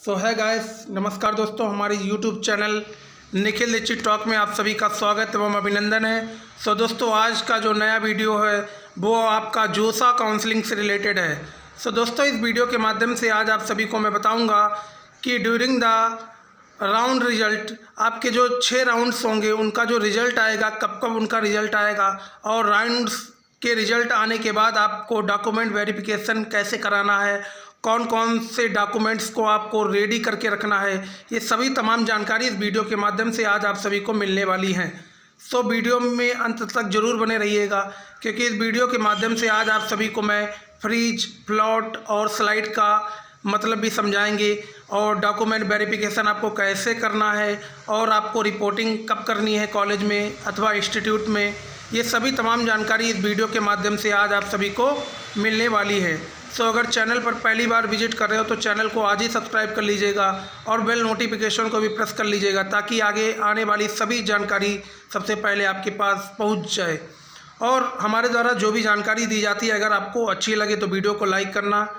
सो है गाइस, नमस्कार दोस्तों। हमारी YouTube channel Nikhil Dikshit talk में आप सभी का स्वागत एवं अभिनंदन है। सो दोस्तों, आज का जो नया वीडियो है वो आपका जोसा काउंसलिंग से रिलेटेड है। सो दोस्तों, इस वीडियो के माध्यम से आज आप सभी को मैं बताऊंगा कि ड्यूरिंग द राउंड रिजल्ट आपके जो 6 राउंड्स होंगे उनका जो रिजल्ट आएगा, कब कब उनका रिजल्ट आएगा, और राउंड्स के रिजल्ट आने के बाद आपको डॉक्यूमेंट वेरिफिकेशन कैसे कराना है, कौन कौन से डॉक्यूमेंट्स को आपको रेडी करके रखना है, ये सभी तमाम जानकारी इस वीडियो के माध्यम से आज आप सभी को मिलने वाली हैं। सो वीडियो में अंत तक जरूर बने रहिएगा, क्योंकि इस वीडियो के माध्यम से आज आप सभी को मैं फ्रीज, प्लॉट और स्लाइड का मतलब भी समझाएंगे, और डॉक्यूमेंट वेरिफिकेशन आपको कैसे करना है, और आपको रिपोर्टिंग कब करनी है कॉलेज में अथवा इंस्टीट्यूट में, ये सभी तमाम जानकारी इस वीडियो के माध्यम से आज आप सभी को मिलने वाली है। सो अगर चैनल पर पहली बार विजिट कर रहे हो तो चैनल को आज ही सब्सक्राइब कर लीजिएगा और बेल नोटिफिकेशन को भी प्रेस कर लीजिएगा, ताकि आगे आने वाली सभी जानकारी सबसे पहले आपके पास पहुंच जाए। और हमारे द्वारा जो भी जानकारी दी जाती है, अगर आपको अच्छी लगे तो वीडियो को लाइक करना,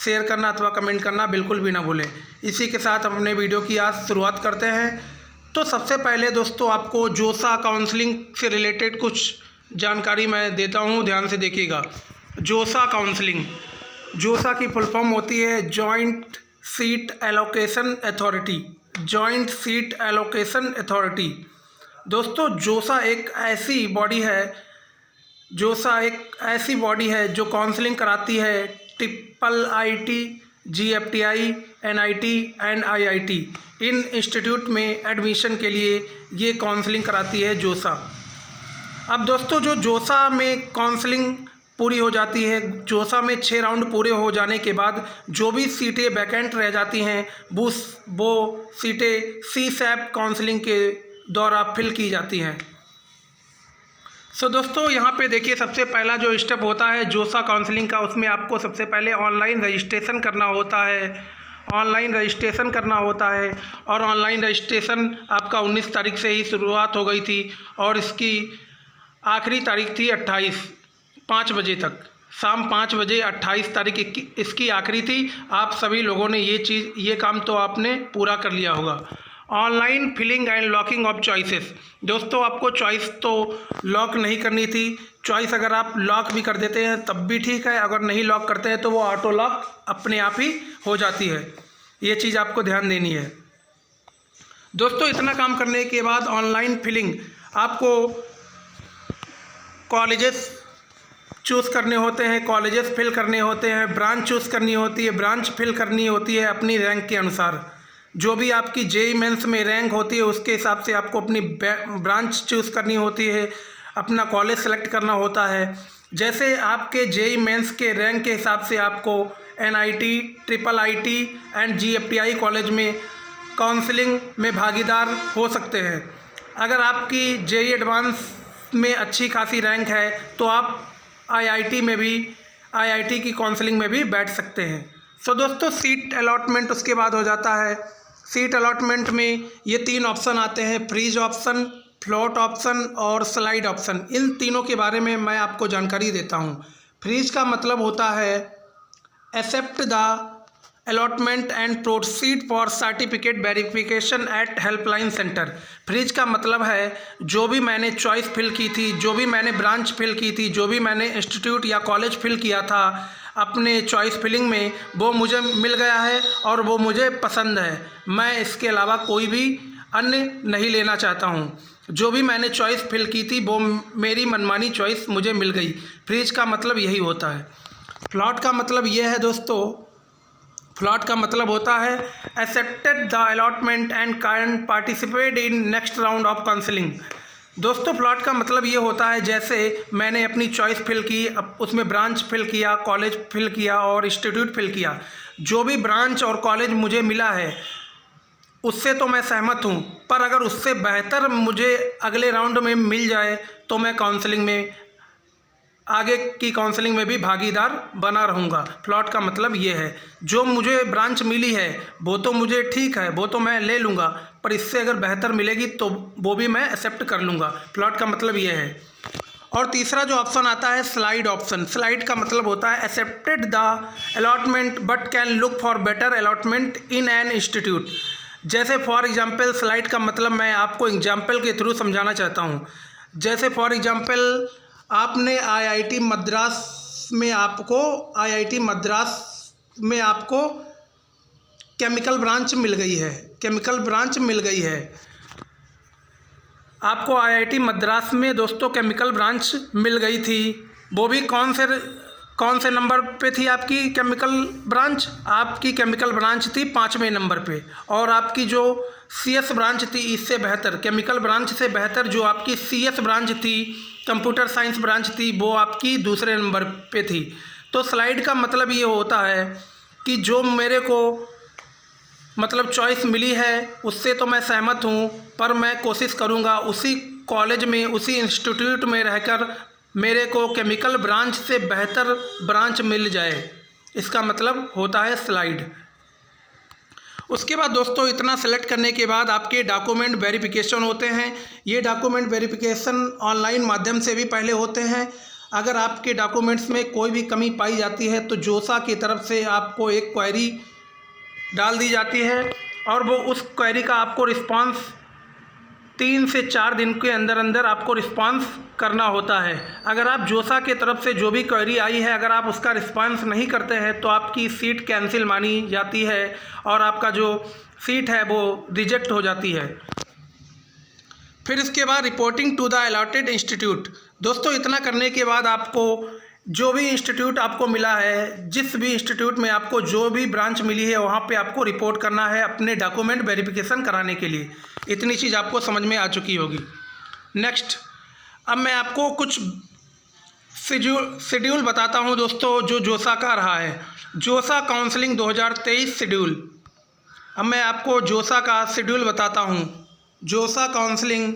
शेयर करना अथवा कमेंट करना बिल्कुल भी ना भूलें। इसी के साथ हम अपने वीडियो की आज शुरुआत करते हैं। तो सबसे पहले दोस्तों, आपको जोसा काउंसलिंग से रिलेटेड कुछ जानकारी मैं देता हूं, ध्यान से देखिएगा। जोसा काउंसलिंग, जोसा की फुल फॉर्म होती है joint seat allocation authority. Joint seat allocation authority. दोस्तों, जोसा एक ऐसी बॉडी है जो काउंसलिंग कराती है triple IT, GFTI, NIT and IIT in institute में एडमिशन के लिए ये काउंसलिंग कराती है जोसा। अब दोस्तों, जो जोसा में काउंसलिंग पूरी हो जाती है, जोसा में 6 राउंड पूरे हो जाने के बाद जो भी सीटें वैकेंट रह जाती हैं वो सीटें सीसैप काउंसलिंग के द्वारा फिल की जाती हैं। सो दोस्तों, यहाँ पे देखिए, सबसे पहला जो स्टेप होता है जोसा काउंसलिंग का, उसमें आपको सबसे पहले ऑनलाइन रजिस्ट्रेशन करना होता है। और ऑनलाइन रजिस्ट्रेशन आपका 19 तारीख से ही शुरुआत हो गई थी, और इसकी आखिरी तारीख थी 5 बजे तक, शाम 5 बजे 28 तारीख इसकी आखिरी थी। आप सभी लोगों ने ये काम तो आपने पूरा कर लिया होगा। Online filling and locking of choices. दोस्तों, आपको चॉइस तो लॉक नहीं करनी थी। चॉइस अगर आप लॉक भी कर देते हैं तब भी ठीक है, अगर नहीं लॉक करते हैं तो वो ऑटो लॉक अपने आप ही हो जाती है। ये चीज़ आपको ध्यान देनी है। दोस्तों, इतना काम करने के बाद ऑनलाइन फिलिंग, आपको कॉलेजेस चूज़ करने होते हैं, कॉलेजेस फिल करने होते हैं, ब्रांच चूज़ करनी होती है, ब्रांच फिल करनी होती है अपनी रैंक के अनुसार। जो भी आपकी जेईई मेंस में रैंक होती है उसके हिसाब से आपको अपनी ब्रांच चूज़ करनी होती है, अपना कॉलेज सेलेक्ट करना होता है। जैसे आपके जेईई मेंस के रैंक के हिसाब से आपको NIT, triple IT and GFTI college में काउंसलिंग में भागीदार हो सकते हैं। अगर आपकी जेईई एडवांस में अच्छी खासी रैंक है तो आप आईआईटी की काउंसलिंग में भी बैठ सकते हैं। सो दोस्तों, सीट अलॉटमेंट उसके बाद हो जाता है। सीट अलॉटमेंट में ये 3 ऑप्शन आते हैं, फ्रीज ऑप्शन, फ्लोट ऑप्शन और स्लाइड ऑप्शन। इन तीनों के बारे में मैं आपको जानकारी देता हूँ। फ्रीज का मतलब होता है accept the allotment and proceed for certificate verification at helpline centre. Freeze का मतलब है जो भी मैंने चॉइस फिल की थी, जो भी मैंने ब्रांच फिल की थी, जो भी मैंने इंस्टीट्यूट या कॉलेज फिल किया था अपने चॉइस फिलिंग में, वो मुझे मिल गया है और वो मुझे पसंद है। मैं इसके अलावा कोई भी अन्य नहीं लेना चाहता हूँ। जो भी मैंने चॉइस फिल की थी वो मेरी मनमानी चॉइस मुझे मिल गई। फ्रीज का मतलब यही होता है। फ्लॉट का मतलब यह है दोस्तों, फ्लॉट का मतलब होता है accepted the allotment and can participate in next round of counselling. दोस्तों, प्लॉट का मतलब ये होता है, जैसे मैंने अपनी चॉइस फिल की, उसमें ब्रांच फिल किया, कॉलेज फिल किया और इंस्टीट्यूट फिल किया। जो भी ब्रांच और कॉलेज मुझे मिला है उससे तो मैं सहमत हूँ, पर अगर उससे बेहतर मुझे अगले राउंड में मिल जाए तो मैं काउंसलिंग में, आगे की काउंसलिंग में भी भागीदार बना रहूँगा। प्लॉट का मतलब ये है, जो मुझे ब्रांच मिली है वो तो मुझे ठीक है, वो तो मैं ले लूँगा, पर इससे अगर बेहतर मिलेगी तो वो भी मैं एक्सेप्ट कर लूँगा। प्लॉट का मतलब ये है। और तीसरा जो ऑप्शन आता है स्लाइड ऑप्शन। स्लाइड का मतलब होता है accepted the allotment but can look for better allotment in an institute. जैसे फॉर एग्जांपल स्लाइड का मतलब मैं आपको एग्जांपल के थ्रू समझाना चाहता हूँ। जैसे फॉर एग्जांपल आपने आईआईटी मद्रास में आपको केमिकल ब्रांच मिल गई है। आपको आईआईटी मद्रास में दोस्तों केमिकल ब्रांच मिल गई थी। वो भी कौन से नंबर पे थी आपकी केमिकल ब्रांच? आपकी केमिकल ब्रांच थी 5वें नंबर पे। और आपकी जो सीएस ब्रांच थी, इससे बेहतर केमिकल ब्रांच से बेहतर जो आपकी सीएस ब्रांच थी, कंप्यूटर साइंस ब्रांच थी, वो आपकी दूसरे नंबर पे थी। तो स्लाइड का मतलब ये होता है कि जो मेरे को मतलब चॉइस मिली है उससे तो मैं सहमत हूँ, पर मैं कोशिश करूँगा उसी कॉलेज में, उसी इंस्टीट्यूट में रहकर मेरे को केमिकल ब्रांच से बेहतर ब्रांच मिल जाए। इसका मतलब होता है स्लाइड। उसके बाद दोस्तों इतना सेलेक्ट करने के बाद आपके डॉक्यूमेंट वेरिफिकेशन होते हैं। ये डॉक्यूमेंट वेरिफिकेशन ऑनलाइन माध्यम से भी पहले होते हैं। अगर आपके डॉक्यूमेंट्स में कोई भी कमी पाई जाती है तो जोसा की तरफ से आपको एक क्वेरी डाल दी जाती है और वो उस क्वेरी का आपको रिस्पांस 3 से 4 दिन के अंदर आपको रिस्पांस करना होता है। अगर आप जोसा के तरफ से जो भी क्वेरी आई है अगर आप उसका रिस्पांस नहीं करते हैं तो आपकी सीट कैंसिल मानी जाती है और आपका जो सीट है वो रिजेक्ट हो जाती है। फिर इसके बाद reporting to the allotted institute. दोस्तों इतना करने के बाद आपको जो भी इंस्टीट्यूट आपको मिला है, जिस भी इंस्टीट्यूट में आपको जो भी ब्रांच मिली है वहाँ पे आपको रिपोर्ट करना है अपने डॉक्यूमेंट वेरिफिकेशन कराने के लिए। इतनी चीज़ आपको समझ में आ चुकी होगी। नेक्स्ट, अब मैं आपको कुछ शेड्यूल बताता हूँ दोस्तों जो जोसा का रहा है। जोसा काउंसलिंग 2023 शेड्यूल। अब मैं आपको जोसा का शेड्यूल बताता हूँ। जोसा काउंसलिंग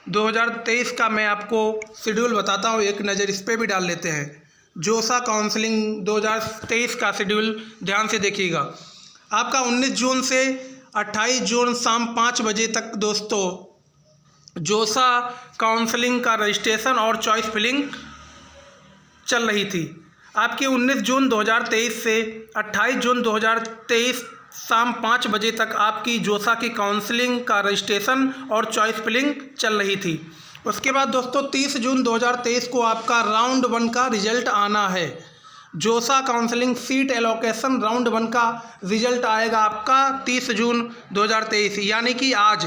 2023 का मैं आपको शेड्यूल बताता हूँ, एक नज़र इस पर भी डाल लेते हैं। जोसा काउंसलिंग 2023 का शेड्यूल ध्यान से देखिएगा। आपका 19 जून से 28 जून शाम 5 बजे तक दोस्तों जोसा काउंसलिंग का रजिस्ट्रेशन और चॉइस फिलिंग चल रही थी। आपकी 19 जून 2023 से 28 जून 2023 शाम 5 बजे तक आपकी जोसा की काउंसलिंग का रजिस्ट्रेशन और चॉइस फिलिंग चल रही थी। उसके बाद दोस्तों 30 जून 2023 को आपका राउंड 1 का रिजल्ट आना है। जोसा काउंसलिंग सीट एलोकेशन राउंड 1 का रिजल्ट आएगा आपका 30 जून 2023, यानी कि आज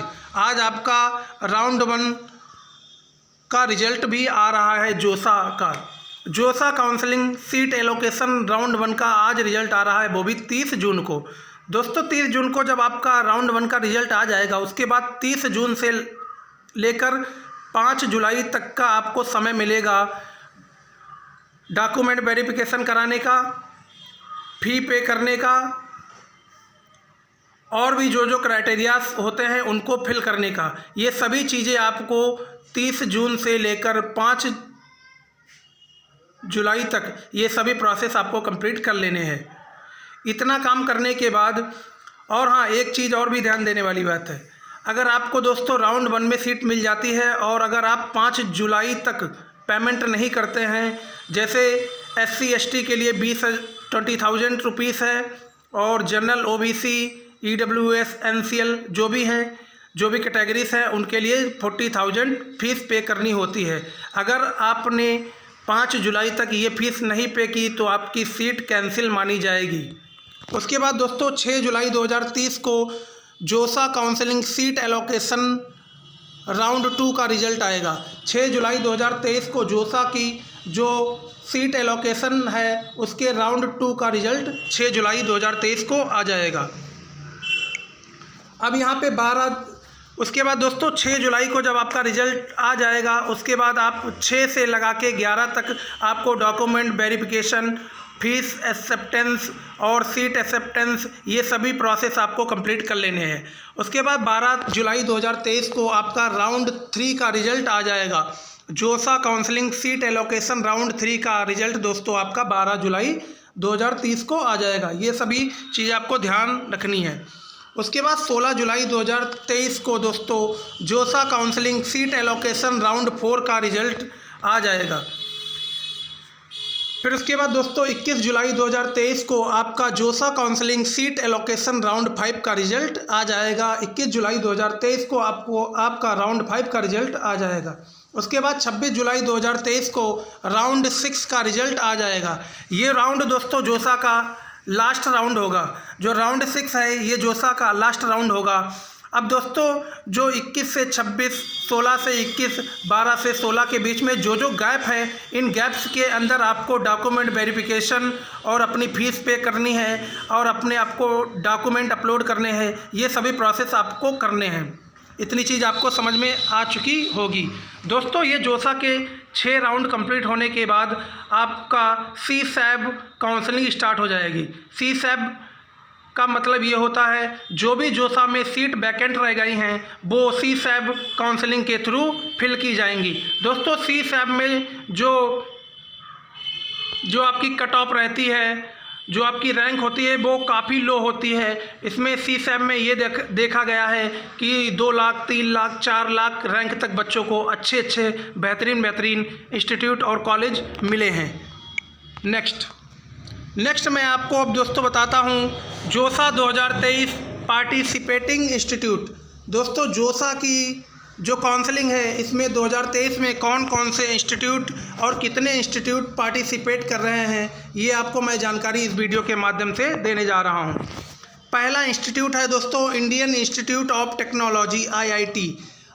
आपका राउंड 1 का रिजल्ट भी आ रहा है जोसा का। जोसा काउंसलिंग सीट एलोकेशन राउंड 1 का आज रिजल्ट आ रहा है, वो भी 30 जून को। दोस्तों 30 जून को जब आपका राउंड 1 का रिजल्ट आ जाएगा, उसके बाद 30 जून से लेकर 5 जुलाई तक का आपको समय मिलेगा डॉक्यूमेंट वेरिफिकेशन कराने का, फी पे करने का और भी जो क्राइटेरियाज होते हैं उनको फिल करने का। ये सभी चीज़ें आपको 30 जून से लेकर 5 जुलाई तक ये सभी प्रोसेस आपको कंप्लीट कर लेने हैं। इतना काम करने के बाद, और हाँ एक चीज़ और भी ध्यान देने वाली बात है, अगर आपको दोस्तों राउंड 1 में सीट मिल जाती है और अगर आप 5 जुलाई तक पेमेंट नहीं करते हैं, जैसे SC ST के लिए 20,000 रुपीज़ है और जनरल OBC EWS NCL जो भी हैं, जो भी कैटेगरीज हैं उनके लिए 40,000 फीस पे करनी होती है। अगर आपने 5 जुलाई तक ये फीस नहीं पे की तो आपकी सीट कैंसिल मानी जाएगी। उसके बाद दोस्तों 6 जुलाई 2030 को जोसा काउंसलिंग सीट एलोकेशन राउंड 2 का रिजल्ट आएगा। 6 जुलाई 2023 को जोसा की जो सीट एलोकेशन है उसके राउंड 2 का रिजल्ट 6 जुलाई 2023 को आ जाएगा। अब यहाँ पे 12, उसके बाद दोस्तों 6 जुलाई को जब आपका रिजल्ट आ जाएगा, उसके बाद आप 6 से लगा के 11 तक आपको डॉक्यूमेंट वेरिफिकेशन, फीस एक्सेप्टेंस और सीट एक्सेप्टेंस ये सभी प्रोसेस आपको कंप्लीट कर लेने हैं। उसके बाद 12 जुलाई 2023 को आपका राउंड 3 का रिजल्ट आ जाएगा। जोसा काउंसलिंग सीट एलोकेशन राउंड 3 का रिजल्ट दोस्तों आपका 12 जुलाई 2030 को आ जाएगा। ये सभी चीज़ें आपको ध्यान रखनी है। उसके बाद 16 जुलाई 2023 को दोस्तों जोसा काउंसलिंग सीट एलोकेशन राउंड 4 का रिजल्ट आ जाएगा। फिर उसके बाद दोस्तों 21 जुलाई 2023 को आपका जोसा काउंसलिंग सीट एलोकेशन राउंड 5 का रिजल्ट आ जाएगा। 21 जुलाई 2023 को आपका राउंड 5 का रिजल्ट आ जाएगा। उसके बाद 26 जुलाई 2023 को राउंड 6 का रिजल्ट आ जाएगा। ये राउंड दोस्तों जोसा का लास्ट राउंड होगा। जो राउंड 6 है ये जोसा का लास्ट राउंड होगा। अब दोस्तों जो 21 से 26, 16 से 21, 12 से 16 के बीच में जो गैप है, इन गैप्स के अंदर आपको डॉक्यूमेंट वेरिफिकेशन और अपनी फ़ीस पे करनी है और अपने आपको डॉक्यूमेंट अपलोड करने हैं। ये सभी प्रोसेस आपको करने हैं। इतनी चीज़ आपको समझ में आ चुकी होगी। दोस्तों ये जोसा के 6 राउंड कंप्लीट होने के बाद आपका CSAB काउंसलिंग स्टार्ट हो जाएगी। CSAB का मतलब ये होता है जो भी जोसा में सीट वैकेंट रह गई हैं वो CSAB काउंसलिंग के थ्रू फिल की जाएंगी। दोस्तों CSAB में जो आपकी कट ऑफ रहती है, जो आपकी रैंक होती है वो काफ़ी लो होती है। इसमें CSAB में ये देखा गया है कि 2 लाख, 3 लाख, 4 लाख रैंक तक बच्चों को अच्छे बेहतरीन इंस्टीट्यूट और कॉलेज मिले हैं। नेक्स्ट मैं आपको अब दोस्तों बताता हूँ जोसा 2023 पार्टिसिपेटिंग इंस्टीट्यूट। दोस्तों जोसा की जो काउंसलिंग है इसमें 2023 में कौन कौन से इंस्टीट्यूट और कितने इंस्टीट्यूट पार्टिसिपेट कर रहे हैं ये आपको मैं जानकारी इस वीडियो के माध्यम से देने जा रहा हूँ। पहला इंस्टीट्यूट है दोस्तों Indian institute of technology IIT।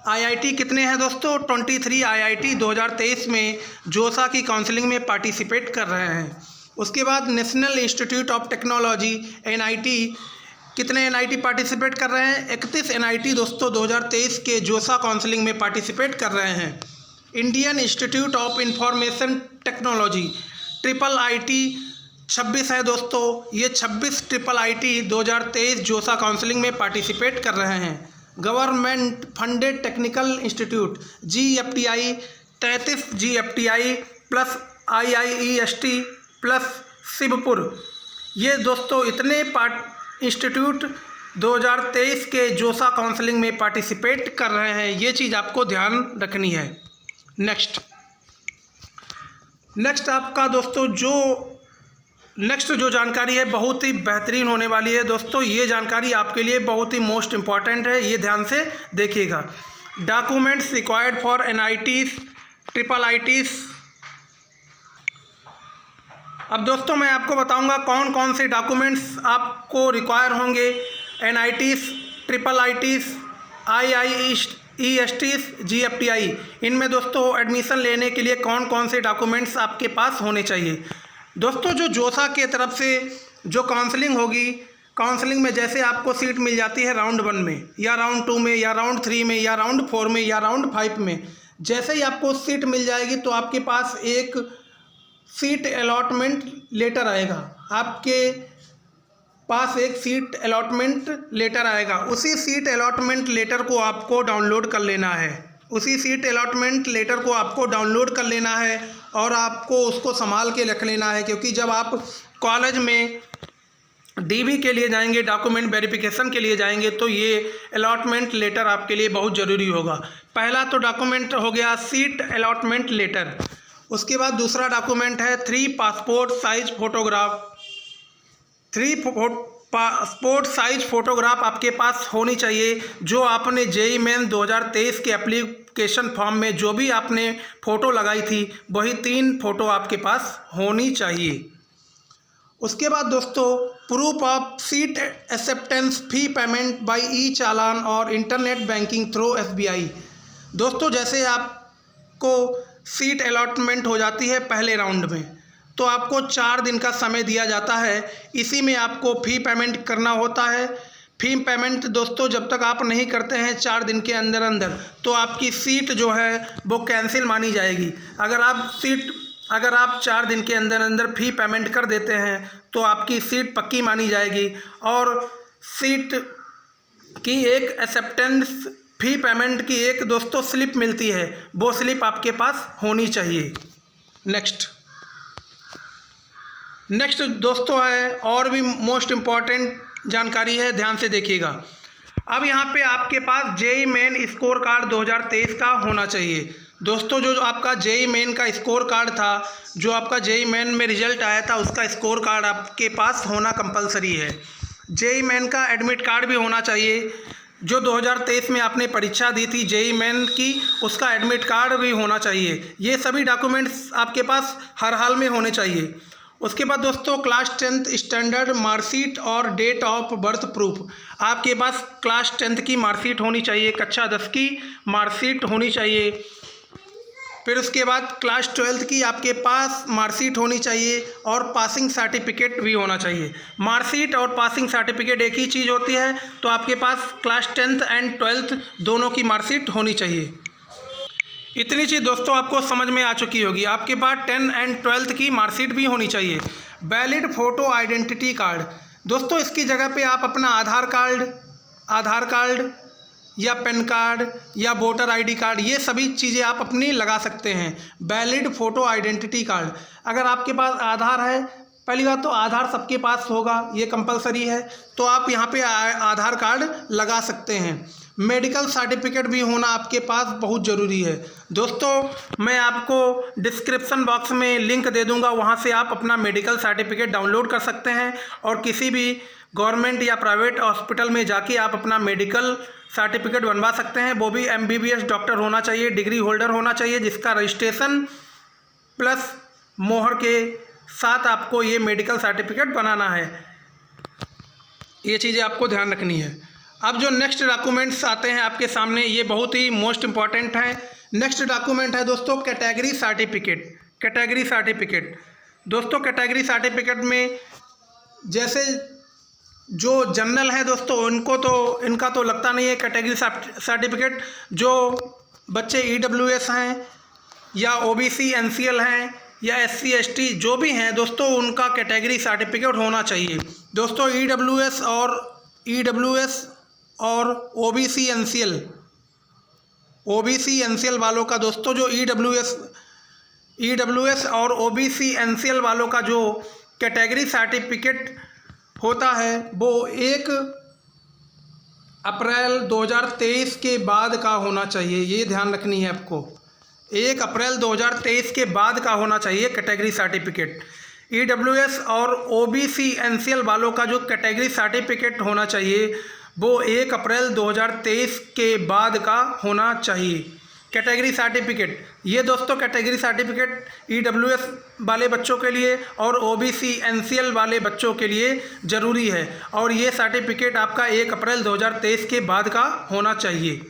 IIT कितने हैं दोस्तों? 23 IIT 2023 में जोसा की काउंसलिंग में पार्टिसिपेट कर रहे हैं। उसके बाद national institute of technology NIT, कितने NIT पार्टिसिपेट कर रहे हैं? 31 NIT दोस्तों 2023 के जोसा काउंसलिंग में पार्टिसिपेट कर रहे हैं। Indian institute of information technology IIIT 26 है दोस्तों। ये 26 IIIT 2023 जोसा काउंसलिंग में पार्टिसिपेट कर रहे हैं। Government funded technical institute GFTI 33 GFTI plus IIEST plus Shivpur, ये दोस्तों इतने इंस्टीट्यूट 2023 के जोसा काउंसलिंग में पार्टिसिपेट कर रहे हैं। ये चीज़ आपको ध्यान रखनी है। नेक्स्ट आपका दोस्तों जो जानकारी है बहुत ही बेहतरीन होने वाली है दोस्तों। ये जानकारी आपके लिए बहुत ही मोस्ट इम्पॉर्टेंट है, ये ध्यान से देखिएगा। Documents required for NITs IIITs। अब दोस्तों मैं आपको बताऊंगा कौन कौन से डॉक्यूमेंट्स आपको रिक्वायर होंगे NITs IIITs IIESTs GFTI। इनमें दोस्तों एडमिशन लेने के लिए कौन कौन से डॉक्यूमेंट्स आपके पास होने चाहिए। दोस्तों जो जोसा के तरफ से जो काउंसलिंग होगी, काउंसलिंग में जैसे आपको सीट मिल जाती है राउंड 1 में या राउंड 2 में या राउंड 3 में या राउंड 4 में या राउंड 5 में, जैसे ही आपको सीट मिल जाएगी तो आपके पास एक सीट अलॉटमेंट लेटर आएगा। आपके पास एक सीट अलॉटमेंट लेटर आएगा। उसी सीट अलॉटमेंट लेटर को आपको डाउनलोड कर लेना है। और आपको उसको संभाल के रख लेना है, क्योंकि जब आप कॉलेज में DV के लिए जाएंगे, डॉक्यूमेंट वेरिफिकेशन के लिए जाएंगे, तो ये अलॉटमेंट लेटर आपके लिए बहुत ज़रूरी होगा। पहला तो डॉक्यूमेंट हो गया सीट अलॉटमेंट लेटर। उसके बाद दूसरा डॉक्यूमेंट है 3 passport size photograph. 3 passport size photograph आपके पास होनी चाहिए। जो आपने JEE मेन 2023 के एप्लीकेशन फॉर्म में जो भी आपने फ़ोटो लगाई थी वही 3 फ़ोटो आपके पास होनी चाहिए। उसके बाद दोस्तों proof of seat acceptance fee payment by e-challan और इंटरनेट बैंकिंग थ्रू SBI। दोस्तों जैसे आपको सीट अलॉटमेंट हो जाती है पहले राउंड में, तो आपको 4 दिन का समय दिया जाता है। इसी में आपको फ़ी पेमेंट करना होता है। फ़ी पेमेंट दोस्तों जब तक आप नहीं करते हैं 4 दिन के अंदर तो आपकी सीट जो है वो कैंसिल मानी जाएगी। अगर आप 4 दिन के अंदर फ़ी पेमेंट कर देते हैं तो आपकी सीट पक्की मानी जाएगी और सीट की एक एक्सेप्टेंस फ़ी पेमेंट की एक दोस्तों स्लिप मिलती है, वो स्लिप आपके पास होनी चाहिए। नेक्स्ट दोस्तों है और भी मोस्ट इम्पॉर्टेंट जानकारी है, ध्यान से देखिएगा। अब यहाँ पे आपके पास JEE मेन स्कोर कार्ड 2023 का होना चाहिए। दोस्तों जो आपका जेईई मेन का स्कोर कार्ड था, जो आपका जेईई मेन में रिजल्ट आया था, उसका स्कोर कार्ड आपके पास होना कंपलसरी है। जेईई मेन का एडमिट कार्ड भी होना चाहिए। जो 2023 में आपने परीक्षा दी थी जेईई मेन की, उसका एडमिट कार्ड भी होना चाहिए। ये सभी डॉक्यूमेंट्स आपके पास हर हाल में होने चाहिए। उसके बाद दोस्तों क्लास 10th स्टैंडर्ड मार्कशीट और डेट ऑफ बर्थ प्रूफ, आपके पास क्लास 10th की मार्कशीट होनी चाहिए, कक्षा 10 की मार्कशीट होनी चाहिए। फिर उसके बाद क्लास 12th की आपके पास मार्कशीट होनी चाहिए और पासिंग सर्टिफिकेट भी होना चाहिए। मार्कशीट और पासिंग सर्टिफिकेट एक ही चीज़ होती है, तो आपके पास क्लास 10th एंड 12th दोनों की मार्कशीट होनी चाहिए। इतनी चीज़ दोस्तों आपको समझ में आ चुकी होगी। आपके पास 10 एंड 12th की मार्कशीट भी होनी चाहिए। वैलिड फ़ोटो आइडेंटिटी कार्ड, दोस्तों इसकी जगह पे आप अपना आधार कार्ड या पैन कार्ड या वोटर आईडी कार्ड, ये सभी चीज़ें आप अपनी लगा सकते हैं। वैलिड फ़ोटो आइडेंटिटी कार्ड, अगर आपके पास आधार है, पहली बात तो आधार सबके पास होगा, ये कंपलसरी है, तो आप यहाँ पे आधार कार्ड लगा सकते हैं। मेडिकल सर्टिफिकेट भी होना आपके पास बहुत ज़रूरी है। दोस्तों मैं आपको डिस्क्रिप्शन बॉक्स में लिंक दे दूंगा, वहाँ से आप अपना मेडिकल सर्टिफिकेट डाउनलोड कर सकते हैं और किसी भी गवर्नमेंट या प्राइवेट हॉस्पिटल में जाके आप अपना मेडिकल सर्टिफिकेट बनवा सकते हैं। वो भी MBBS डॉक्टर होना चाहिए, डिग्री होल्डर होना चाहिए, जिसका रजिस्ट्रेशन प्लस मोहर के साथ आपको ये मेडिकल सर्टिफिकेट बनाना है। ये चीज़ें आपको ध्यान रखनी है। अब जो नेक्स्ट डॉक्यूमेंट्स आते हैं आपके सामने, ये बहुत ही मोस्ट इम्पॉर्टेंट हैं। नेक्स्ट डॉक्यूमेंट है दोस्तों कैटेगरी सर्टिफिकेट। दोस्तों कैटेगरी सर्टिफिकेट में जैसे जो जनरल है दोस्तों इनका तो लगता नहीं है कैटेगरी सर्टिफिकेट। जो बच्चे EWS हैं या OBC NCL हैं या SC ST जो भी हैं दोस्तों, उनका कैटेगरी सर्टिफिकेट होना चाहिए। दोस्तों EWS और OBC NCL वालों का दोस्तों जो EWS और OBC NCL वालों का जो कैटेगरी सर्टिफिकेट होता है वो 1 अप्रैल 2023 के बाद का होना चाहिए। ये ध्यान रखनी है आपको, 1 अप्रैल 2023 के बाद का होना चाहिए कैटेगरी सर्टिफिकेट। EWS और OBC NCL वालों का जो कैटेगरी सर्टिफिकेट होना चाहिए वो 1 अप्रैल 2023 के बाद का होना चाहिए कैटेगरी सर्टिफिकेट। ये दोस्तों कैटेगरी सर्टिफिकेट EWS वाले बच्चों के लिए और OBC NCL वाले बच्चों के लिए ज़रूरी है, और ये सर्टिफिकेट आपका 1 अप्रैल 2023 के बाद का होना चाहिए।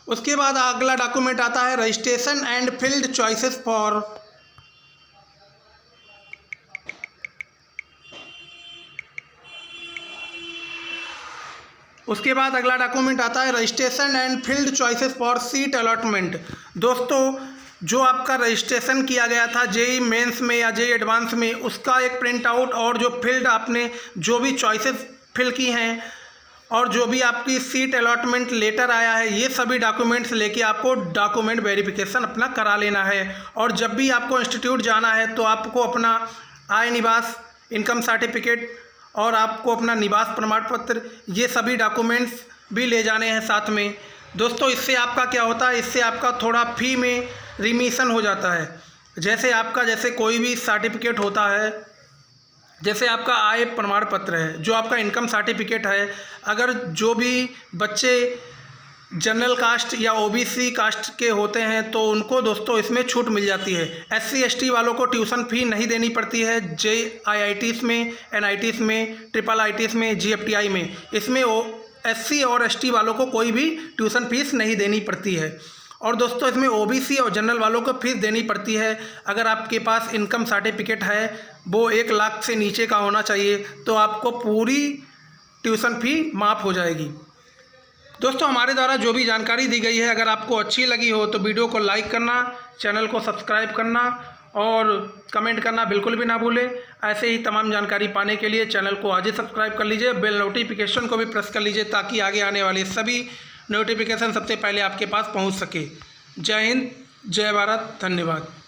उसके बाद अगला डॉक्यूमेंट आता है registration and field choices for, उसके बाद अगला डॉक्यूमेंट आता है registration and field choices for seat allotment. दोस्तों जो आपका रजिस्ट्रेशन किया गया था जेईई मेंस में या जेईई एडवांस में, उसका एक प्रिंट आउट और जो फील्ड आपने जो भी चॉइसेस फिल की हैं और जो भी आपकी सीट अलॉटमेंट लेटर आया है, ये सभी डॉक्यूमेंट्स लेके आपको डॉक्यूमेंट वेरिफिकेशन अपना करा लेना है। और जब भी आपको इंस्टीट्यूट जाना है तो आपको अपना आय निवास इनकम सर्टिफिकेट और आपको अपना निवास प्रमाण पत्र, ये सभी डॉक्यूमेंट्स भी ले जाने हैं साथ में। दोस्तों इससे आपका क्या होता है, इससे आपका थोड़ा फ़ी में रिमिशन हो जाता है। जैसे कोई भी सर्टिफिकेट होता है, जैसे आपका आय प्रमाण पत्र है, जो आपका इनकम सर्टिफिकेट है, अगर जो भी बच्चे जनरल कास्ट या OBC कास्ट के होते हैं तो उनको दोस्तों इसमें छूट मिल जाती है। SC ST वालों को ट्यूशन फ़ी नहीं देनी पड़ती है JIITs में, NITs में, IIITs में, GFTI में। इसमें SC और ST वालों को कोई भी ट्यूशन फीस नहीं देनी पड़ती है। और दोस्तों इसमें OBC और जनरल वालों को फीस देनी पड़ती है। अगर आपके पास इनकम सर्टिफिकेट है वो 1 लाख से नीचे का होना चाहिए तो आपको पूरी ट्यूशन फ़ी माफ़ हो जाएगी। दोस्तों हमारे द्वारा जो भी जानकारी दी गई है, अगर आपको अच्छी लगी हो तो वीडियो को लाइक करना, चैनल को सब्सक्राइब करना और कमेंट करना बिल्कुल भी ना भूलें। ऐसे ही तमाम जानकारी पाने के लिए चैनल को आज ही सब्सक्राइब कर लीजिए, बेल नोटिफिकेशन को भी प्रेस कर लीजिए ताकि आगे आने वाले सभी नोटिफिकेशन सबसे पहले आपके पास पहुंच सके। जय हिंद, जय भारत, धन्यवाद।